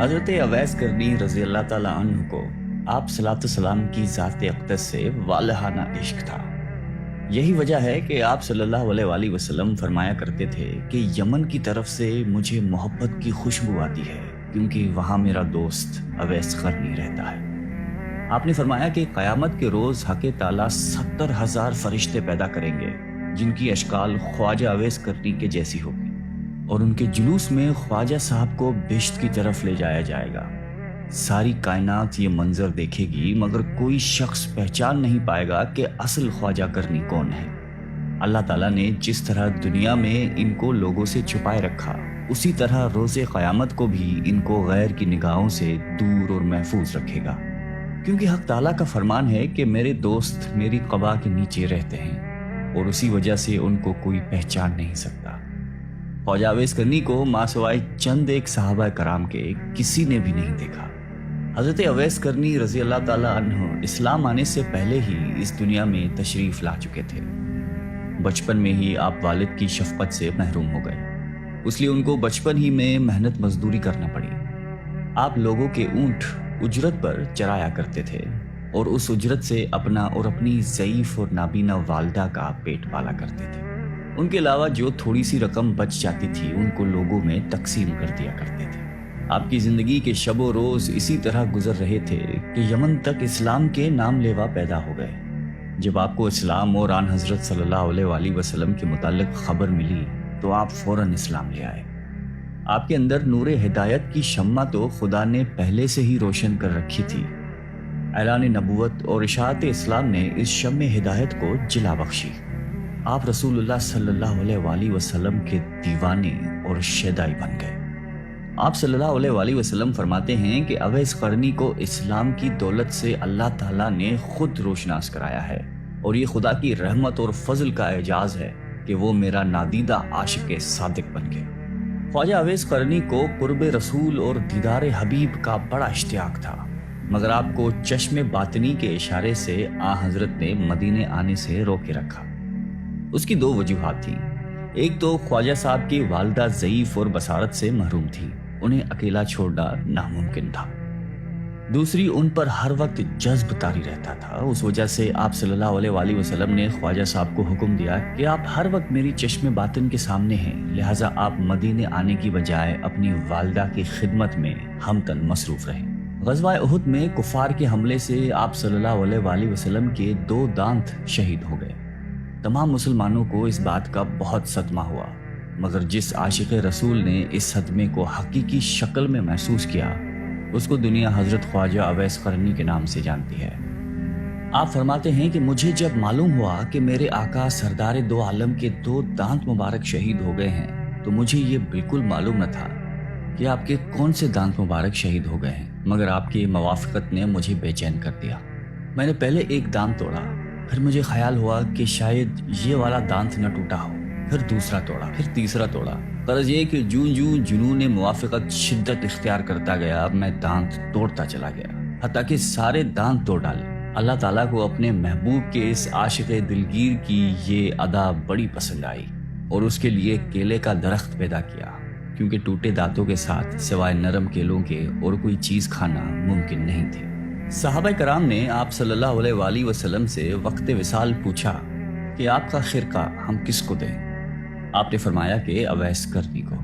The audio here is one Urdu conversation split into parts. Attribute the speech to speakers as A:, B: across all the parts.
A: حضرت اویس کرنی رضی اللہ تعالیٰ عنہ کو آپ صلاۃ السلام کی ذات اقدس سے والہانہ عشق تھا۔ یہی وجہ ہے کہ آپ صلی اللہ علیہ وآلہ وسلم فرمایا کرتے تھے کہ یمن کی طرف سے مجھے محبت کی خوشبو آتی ہے کیونکہ وہاں میرا دوست اویس قرنی رہتا ہے۔ آپ نے فرمایا کہ قیامت کے روز حق تعالیٰ 70,000 فرشتے پیدا کریں گے جن کی اشکال خواجہ اویس کرنی کے جیسی ہوگی، اور ان کے جلوس میں خواجہ صاحب کو بہشت کی طرف لے جایا جائے گا۔ ساری کائنات یہ منظر دیکھے گی مگر کوئی شخص پہچان نہیں پائے گا کہ اصل خواجہ کرنی کون ہے۔ اللہ تعالیٰ نے جس طرح دنیا میں ان کو لوگوں سے چھپائے رکھا، اسی طرح روز قیامت کو بھی ان کو غیر کی نگاہوں سے دور اور محفوظ رکھے گا، کیونکہ حق تعالیٰ کا فرمان ہے کہ میرے دوست میری قبا کے نیچے رہتے ہیں اور اسی وجہ سے ان کو کوئی پہچان نہیں سکتا۔ خواجہ اویس کرنی کو ماں سوائے چند ایک صحابہ کرام کے کسی نے بھی نہیں دیکھا۔ حضرت اویس کرنی رضی اللہ تعالیٰ عنہ اسلام آنے سے پہلے ہی اس دنیا میں تشریف لا چکے تھے۔ بچپن میں ہی آپ والد کی شفقت سے محروم ہو گئے، اس لیے ان کو بچپن ہی میں محنت مزدوری کرنا پڑی۔ آپ لوگوں کے اونٹ اجرت پر چرایا کرتے تھے اور اس اجرت سے اپنا اور اپنی ضعیف اور نابینا والدہ کا پیٹ پالا کرتے تھے۔ ان کے علاوہ جو تھوڑی سی رقم بچ جاتی تھی ان کو لوگوں میں تقسیم کر دیا کرتے تھے۔ آپ کی زندگی کے شب و روز اسی طرح گزر رہے تھے کہ یمن تک اسلام کے نام لیوا پیدا ہو گئے۔ جب آپ کو اسلام اور آن حضرت صلی اللہ علیہ وآلہ وسلم کے متعلق خبر ملی تو آپ فوراً اسلام لے آئے۔ آپ کے اندر نور ہدایت کی شمع تو خدا نے پہلے سے ہی روشن کر رکھی تھی۔ اعلان نبوت اور اشاعت اسلام نے اس شمع ہدایت کو جلا بخشی۔ آپ رسول اللہ صلی اللہ علیہ وآلہ وسلم کے دیوانے اور شیدائی بن گئے۔ آپ صلی اللہ علیہ وآلہ وسلم فرماتے ہیں کہ اویس قرنی کو اسلام کی دولت سے اللہ تعالیٰ نے خود روشناس کرایا ہے، اور یہ خدا کی رحمت اور فضل کا اعجاز ہے کہ وہ میرا نادیدہ عاشق صادق بن گئے۔ خواجہ اویس قرنی کو قرب رسول اور دیدار حبیب کا بڑا اشتیاق تھا، مگر آپ کو چشم باطنی کے اشارے سے آن حضرت نے مدینے آنے سے روکے رکھا۔ اس کی دو وجوہات تھیں۔ ایک تو خواجہ صاحب کی والدہ ضعیف اور بصارت سے محروم تھی، انہیں اکیلا چھوڑنا ناممکن تھا۔ دوسری، ان پر ہر وقت جذب طاری رہتا تھا، اس وجہ سے آپ صلی اللہ علیہ وآلہ وسلم نے خواجہ صاحب کو حکم دیا کہ آپ ہر وقت میری چشم باطن کے سامنے ہیں، لہٰذا آپ مدینے آنے کی بجائے اپنی والدہ کی خدمت میں ہمتن مصروف رہیں۔ غزوہ احد میں کفار کے حملے سے آپ صلی اللہ علیہ وآلہ وسلم کے 2 دانت شہید ہو گئے۔ تمام مسلمانوں کو اس بات کا بہت صدمہ ہوا، مگر جس عاشق رسول نے اس صدمے کو حقیقی شکل میں محسوس کیا، اس کو دنیا حضرت خواجہ اویس قرنی کے نام سے جانتی ہے۔ آپ فرماتے ہیں کہ مجھے جب معلوم ہوا کہ میرے آقا سردار دو عالم کے 2 دانت مبارک شہید ہو گئے ہیں تو مجھے یہ بالکل معلوم نہ تھا کہ آپ کے کون سے دانت مبارک شہید ہو گئے ہیں، مگر آپ کی موافقت نے مجھے بے چین کر دیا۔ میں نے پہلے ایک دانت توڑا، پھر مجھے خیال ہوا کہ شاید یہ والا دانت نہ ٹوٹا ہو، پھر دوسرا توڑا، پھر تیسرا توڑا۔ غرض یہ کہ جوں جنون موافقت شدت اختیار کرتا گیا، میں دانت توڑتا چلا گیا، حتیٰ کہ سارے دانت توڑ ڈالے۔ اللہ تعالیٰ کو اپنے محبوب کے اس عاشق دلگیر کی یہ ادا بڑی پسند آئی اور اس کے لیے کیلے کا درخت پیدا کیا، کیونکہ ٹوٹے دانتوں کے ساتھ سوائے نرم کیلوں کے اور کوئی چیز کھانا ممکن نہیں تھی۔ صحابہ کرام نے آپ صلی اللہ علیہ وآلہ وسلم سے وقت وصال پوچھا کہ آپ کا خرقہ ہم کس کو دیں؟ آپ نے فرمایا کہ اویس قرنی کو۔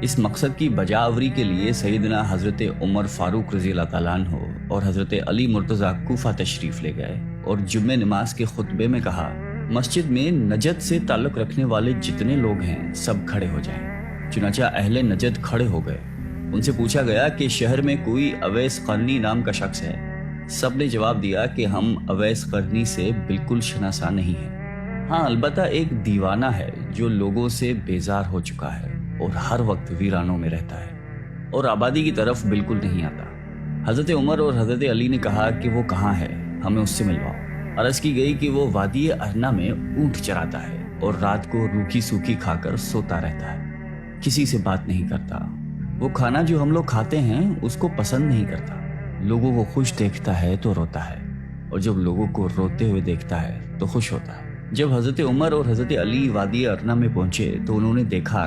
A: اس مقصد کی بجاوری کے لیے سیدنا حضرت عمر فاروق رضی اللہ تعالیٰ عنہ اور حضرت علی مرتضیٰ کوفہ تشریف لے گئے اور جمعہ نماز کے خطبے میں کہا، مسجد میں نجد سے تعلق رکھنے والے جتنے لوگ ہیں سب کھڑے ہو جائیں۔ چنانچہ اہل نجد کھڑے ہو گئے۔ ان سے پوچھا گیا کہ شہر میں کوئی اویس قرنی نام کا شخص ہے؟ سب نے جواب دیا کہ ہم اویس قرنی سے بالکل شناسا نہیں ہیں۔ ہاں، البتہ ایک دیوانہ ہے جو لوگوں سے بیزار ہو چکا ہے اور ہر وقت ویرانوں میں رہتا ہے اور آبادی کی طرف بالکل نہیں آتا۔ حضرت عمر اور حضرت علی نے کہا کہ وہ کہاں ہے، ہمیں اس سے ملواؤ۔ عرض کی گئی کہ وہ وادی ارنا میں اونٹ چراتا ہے اور رات کو روکھی سوکھی کھا کر سوتا رہتا ہے، کسی سے بات نہیں کرتا۔ وہ کھانا جو ہم لوگ کھاتے ہیں اس کو پسند نہیں کرتا، لوگوں کو خوش دیکھتا ہے تو روتا ہے، اور جب لوگوں کو روتے ہوئے دیکھتا ہے تو خوش ہوتا ہے۔ جب حضرت عمر اور حضرت علی وادی ارنا میں پہنچے تو انہوں نے دیکھا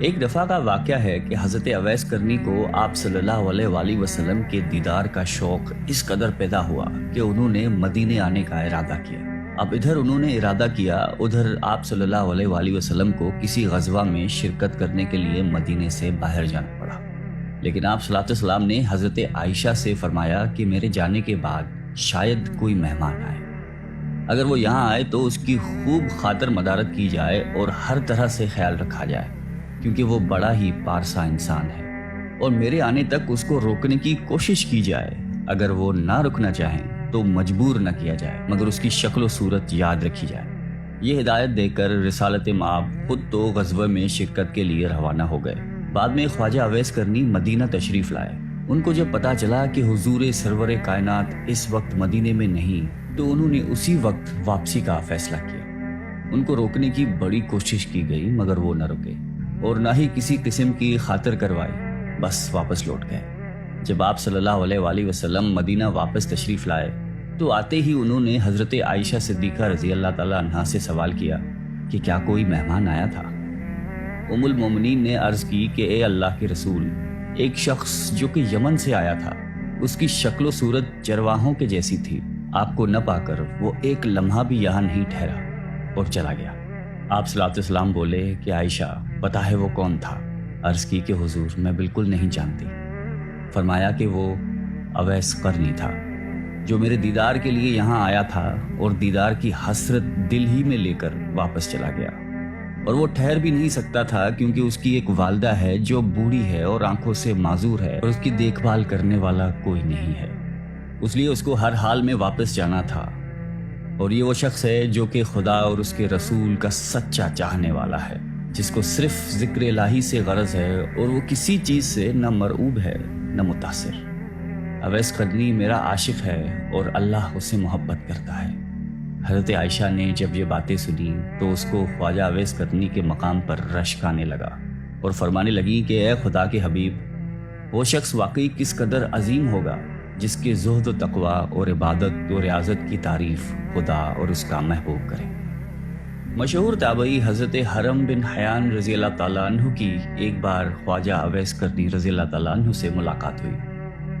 A: ایک دفعہ کا واقعہ ہے کہ حضرت اویس کرنی کو آپ صلی اللہ علیہ وآلہ وسلم کے دیدار کا شوق اس قدر پیدا ہوا کہ انہوں نے مدینے آنے کا ارادہ کیا۔ اب ادھر انہوں نے ارادہ کیا، ادھر آپ صلی اللہ علیہ وآلہ وسلم کو کسی غزوہ میں شرکت کرنے کے لیے مدینے سے باہر جانا پڑا۔ لیکن آپ صلی اللہ علیہ وسلم نے حضرت عائشہ سے فرمایا کہ میرے جانے کے بعد شاید کوئی مہمان آئے، اگر وہ یہاں آئے تو اس کی خوب خاطر مدارت کی جائے اور ہر طرح سے خیال رکھا جائے، کیونکہ وہ بڑا ہی پارسا انسان ہے، اور میرے آنے تک اس کو روکنے کی کوشش کی جائے۔ اگر وہ نہ رکنا چاہیں تو مجبور نہ کیا جائے، مگر اس کی شکل و صورت یاد رکھی جائے۔ یہ ہدایت دے کر رسالت مآب خود تو غزوہ میں شرکت کے لیے روانہ ہو گئے۔ بعد میں خواجہ اویس کرنی مدینہ تشریف لائے۔ ان کو جب پتا چلا کہ حضور سرور کائنات اس وقت مدینے میں نہیں، تو انہوں نے اسی وقت واپسی کا فیصلہ کیا۔ ان کو روکنے کی بڑی کوشش کی گئی، مگر وہ نہ رکے اور نہ ہی کسی قسم کی خاطر کروائی، بس واپس لوٹ گئے۔ جب آپ صلی اللہ علیہ وآلہ وسلم مدینہ واپس تشریف لائے تو آتے ہی انہوں نے حضرت عائشہ صدیقہ رضی اللہ تعالیٰ عنہا سے سوال کیا کہ کیا کوئی مہمان آیا تھا؟ ام المومنین نے عرض کی کہ اے اللہ کے رسول، ایک شخص جو کہ یمن سے آیا تھا، اس کی شکل و صورت چرواہوں کے جیسی تھی، آپ کو نہ پا کر وہ ایک لمحہ بھی یہاں نہیں ٹھہرا اور چلا گیا۔ آپ صلی اللہ علیہ وسلم بولے کہ عائشہ پتہ ہے وہ کون تھا؟ عرض کی کہ حضور میں بالکل نہیں جانتی۔ فرمایا کہ وہ اویس قرنی تھا، جو میرے دیدار کے لیے یہاں آیا تھا اور دیدار کی حسرت دل ہی میں لے کر واپس چلا گیا، اور وہ ٹھہر بھی نہیں سکتا تھا کیونکہ اس کی ایک والدہ ہے جو بوڑھی ہے اور آنکھوں سے معذور ہے، اور اس کی دیکھ بھال کرنے والا کوئی نہیں ہے، اس لیے اس کو ہر حال میں واپس جانا تھا۔ اور یہ وہ شخص ہے جو کہ خدا اور اس کے رسول کا سچا چاہنے والا ہے، جس کو صرف ذکر الہی سے غرض ہے اور وہ کسی چیز سے نہ مرعوب ہے نہ متاثر۔ اویس قرنی میرا عاشق ہے اور اللہ اسے محبت کرتا ہے۔ حضرت عائشہ نے جب یہ باتیں سنی تو اس کو خواجہ اویس قرنی کے مقام پر رشک آنے لگا اور فرمانے لگی کہ اے خدا کے حبیب، وہ شخص واقعی کس قدر عظیم ہوگا جس کے زہد و تقوی اور عبادت و ریاضت کی تعریف خدا اور اس کا محبوب کرے۔ مشہور تابعی حضرت حرم بن حیان رضی اللہ تعالیٰ عنہ کی ایک بار خواجہ اویس قرنی رضی اللہ تعالیٰ عنہ سے ملاقات ہوئی۔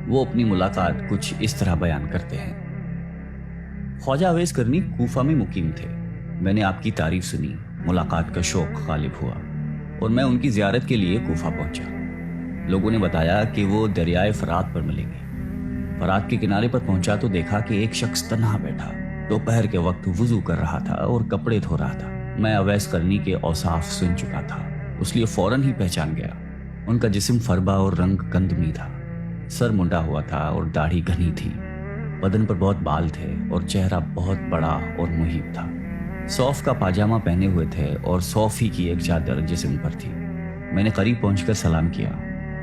A: وہ اپنی ملاقات کچھ اس طرح بیان کرتے ہیں۔ خواجہ اویس کرنی کوفہ میں مقیم تھے۔ میں نے آپ کی تعریف سنی، ملاقات کا شوق غالب ہوا اور میں ان کی زیارت کے لیے کوفہ پہنچا۔ لوگوں نے بتایا کہ وہ دریائے فرات پر ملیں گے۔ فرات کے کنارے پر پہنچا تو دیکھا کہ ایک شخص تنہا بیٹھا دوپہر کے وقت وضو کر رہا تھا اور کپڑے دھو رہا تھا۔ میں اویس کرنی کے اوصاف سن چکا تھا، اس لیے فوراً ہی پہچان گیا۔ ان کا جسم فربا اور رنگ گندمی تھا، سر منڈا ہوا تھا اور داڑھی گھنی تھی، بدن پر بہت بال تھے اور چہرہ بہت بڑا اور محیب تھا۔ صوف کا پاجامہ پہنے ہوئے تھے اور صوف ہی کی ایک چادر جسم پر تھی۔ میں نے قریب پہنچ کر سلام کیا۔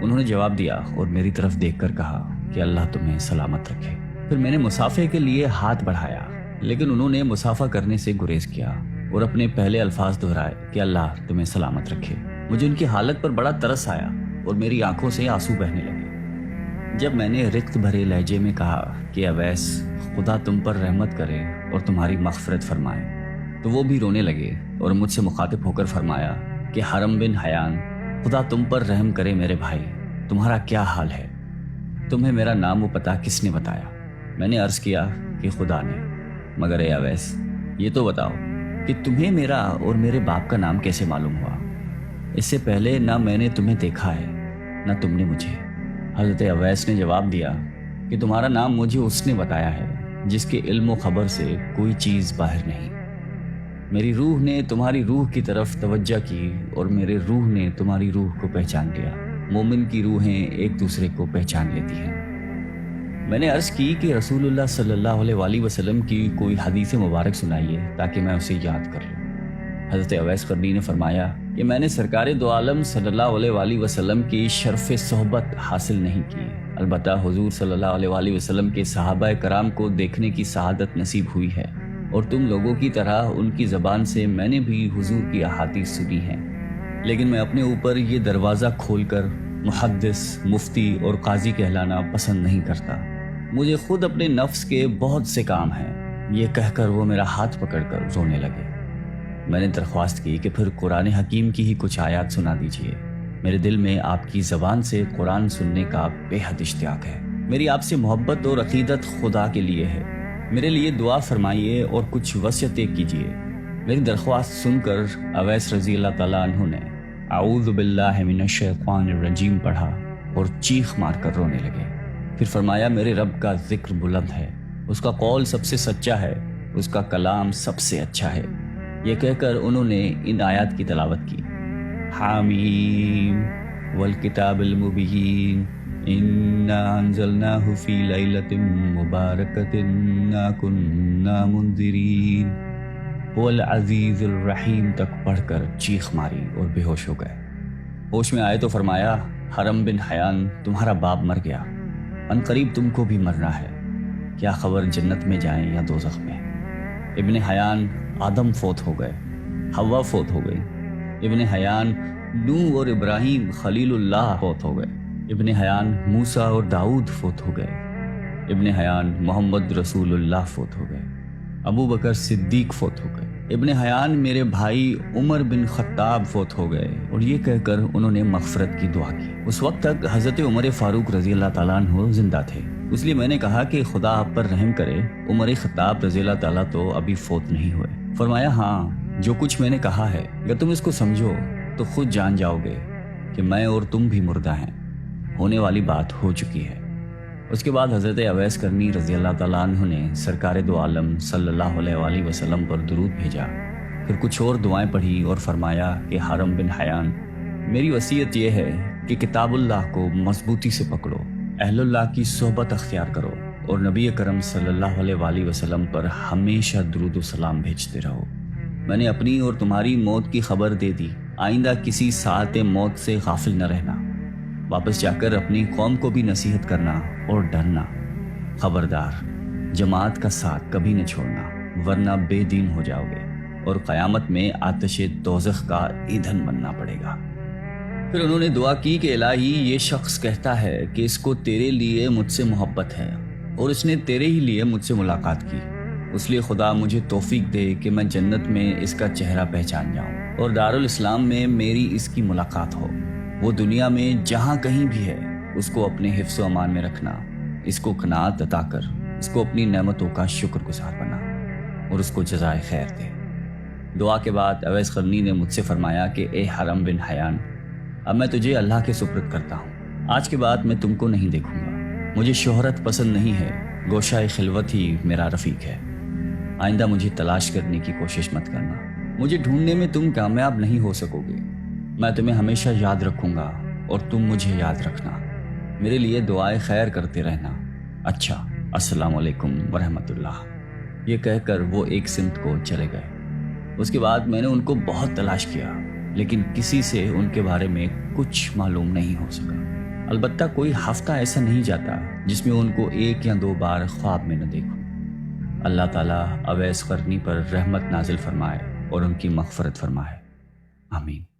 A: انہوں نے جواب دیا اور میری طرف دیکھ کر کہا کہ اللہ تمہیں سلامت رکھے۔ پھر میں نے مصافحے کے لیے ہاتھ بڑھایا، لیکن انہوں نے مصافحہ کرنے سے گریز کیا اور اپنے پہلے الفاظ دہرائے کہ اللہ تمہیں سلامت رکھے۔ مجھے ان کی حالت پر بڑا ترس آیا اور میری آنکھوں سے آنسو بہنے لگے۔ جب میں نے رقت بھرے لہجے میں کہا کہ اویس، خدا تم پر رحمت کرے اور تمہاری مغفرت فرمائے، تو وہ بھی رونے لگے اور مجھ سے مخاطب ہو کر فرمایا کہ حرم بن حیان، خدا تم پر رحم کرے میرے بھائی، تمہارا کیا حال ہے؟ تمہیں میرا نام و پتہ کس نے بتایا؟ میں نے عرض کیا کہ خدا نے۔ مگر اے اویس، یہ تو بتاؤ کہ تمہیں میرا اور میرے باپ کا نام کیسے معلوم ہوا؟ اس سے پہلے نہ میں نے تمہیں دیکھا ہے نہ تم نے مجھے۔ حضرت اویس نے جواب دیا کہ تمہارا نام مجھے اس نے بتایا ہے جس کے علم و خبر سے کوئی چیز باہر نہیں۔ میری روح نے تمہاری روح کی طرف توجہ کی اور میرے روح نے تمہاری روح کو پہچان لیا۔ مومن کی روحیں ایک دوسرے کو پہچان لیتی ہیں۔ میں نے عرض کی کہ رسول اللہ صلی اللہ علیہ وآلہ وسلم کی کوئی حدیث مبارک سنائیے تاکہ میں اسے یاد کر لوں۔ حضرت اویس قرنی نے فرمایا کہ میں نے سرکار دو عالم صلی اللہ علیہ وآلہ وسلم کی شرف صحبت حاصل نہیں کی، البتہ حضور صلی اللہ علیہ وآلہ وسلم کے صحابہ کرام کو دیکھنے کی سعادت نصیب ہوئی ہے، اور تم لوگوں کی طرح ان کی زبان سے میں نے بھی حضور کی احادیث سنی ہیں، لیکن میں اپنے اوپر یہ دروازہ کھول کر محدث، مفتی اور قاضی کہلانا پسند نہیں کرتا۔ مجھے خود اپنے نفس کے بہت سے کام ہیں۔ یہ کہہ کر وہ میرا ہاتھ پکڑ کر رونے لگے۔ میں نے درخواست کی کہ پھر قرآن حکیم کی ہی کچھ آیات سنا دیجیے۔ میرے دل میں آپ کی زبان سے قرآن سننے کا بے حد اشتیاق ہے۔ میری آپ سے محبت اور عقیدت خدا کے لیے ہے۔ میرے لیے دعا فرمائیے اور کچھ وصیتیں کیجیے۔ میری درخواست سن کر اویس رضی اللہ تعالیٰ عنہ نے اعوذ باللہ من الشیطان الرجیم پڑھا اور چیخ مار کر رونے لگے۔ پھر فرمایا میرے رب کا ذکر بلند ہے، اس کا قول سب سے سچا ہے، اس کا کلام سب سے اچھا ہے۔ یہ کہہ کر انہوں نے ان آیات کی تلاوت کی۔ حامیم والکتاب المبین انا انزلناہ فی لیلۃ مبارکۃ انا کنا منذرین هو العزیز الرحیم تک پڑھ کر چیخ ماری اور بے ہوش ہو گئے۔ ہوش میں آئے تو فرمایا حرم بن حیان تمہارا باپ مر گیا، ان قریب تم کو بھی مرنا ہے، کیا خبر جنت میں جائیں یا دوزخ میں؟ ابن حیان آدم فوت ہو گئے، حوا فوت ہو گئی، ابن حیان نوح اور ابراہیم خلیل اللہ فوت ہو گئے، ابن حیان موسیٰ اور داؤد فوت ہو گئے، ابن حیان محمد رسول اللہ فوت ہو گئے، ابو بکر صدیق فوت ہو گئے، ابن حیان میرے بھائی عمر بن خطاب فوت ہو گئے۔ اور یہ کہہ کر انہوں نے مغفرت کی دعا کی۔ اس وقت تک حضرت عمر فاروق رضی اللہ تعالیٰ عنہ زندہ تھے، اس لیے میں نے کہا کہ خدا آپ پر رحم کرے، عمر خطاب رضی اللہ تعالیٰ تو ابھی فوت نہیں ہوئے۔ فرمایا ہاں، جو کچھ میں نے کہا ہے اگر تم اس کو سمجھو تو خود جان جاؤ گے کہ میں اور تم بھی مردہ ہیں، ہونے والی بات ہو چکی ہے۔ اس کے بعد حضرت اویس کرنی رضی اللہ تعالیٰ عنہ نے سرکار دو عالم صلی اللہ علیہ وآلہ وسلم پر درود بھیجا، پھر کچھ اور دعائیں پڑھی اور فرمایا کہ حرم بن حیان، میری وصیت یہ ہے کہ کتاب اللہ کو مضبوطی سے پکڑو، اہل اللہ کی صحبت اختیار کرو اور نبی کرم صلی اللہ علیہ وآلہ وسلم پر ہمیشہ درود و سلام بھیجتے رہو۔ میں نے اپنی اور تمہاری موت کی خبر دے دی، آئندہ کسی ساعت موت سے غافل نہ رہنا، واپس جا کر اپنی قوم کو بھی نصیحت کرنا اور ڈرنا۔ خبردار، جماعت کا ساتھ کبھی نہ چھوڑنا ورنہ بے دین ہو جاؤ گے اور قیامت میں آتش دوزخ کا ایندھن بننا پڑے گا۔ پھر انہوں نے دعا کی کہ الہی، یہ شخص کہتا ہے کہ اس کو تیرے لیے مجھ سے محبت ہے اور اس نے تیرے ہی لیے مجھ سے ملاقات کی، اس لیے خدا مجھے توفیق دے کہ میں جنت میں اس کا چہرہ پہچان جاؤں اور دارالاسلام میں میری اس کی ملاقات ہو۔ وہ دنیا میں جہاں کہیں بھی ہے اس کو اپنے حفظ و امان میں رکھنا، اس کو قناعت عطا کر اس کو اپنی نعمتوں کا شکر گزار بنا اور اس کو جزائے خیر دے۔ دعا کے بعد اویس قرنی نے مجھ سے فرمایا کہ اے حرم بن حیان، اب میں تجھے اللہ کے سپرد کرتا ہوں، آج کے بعد میں تم کو نہیں دیکھوں گا، مجھے شہرت پسند نہیں ہے، گوشہ خلوت ہی میرا رفیق ہے، آئندہ مجھے تلاش کرنے کی کوشش مت کرنا، مجھے ڈھونڈنے میں تم کامیاب نہیں ہو سکو گے، میں تمہیں ہمیشہ یاد رکھوں گا اور تم مجھے یاد رکھنا، میرے لیے دعائے خیر کرتے رہنا۔ اچھا، السلام علیکم ورحمۃ اللہ۔ یہ کہہ کر وہ ایک سمت کو چلے گئے۔ اس کے بعد میں نے ان کو بہت تلاش کیا لیکن کسی سے ان کے بارے میں کچھ معلوم نہیں ہو سکا، البتہ کوئی ہفتہ ایسا نہیں جاتا جس میں ان کو ایک یا دو بار خواب میں نہ دیکھوں۔ اللہ تعالیٰ اویس قرنی پر رحمت نازل فرمائے اور ان کی مغفرت فرمائے، آمین۔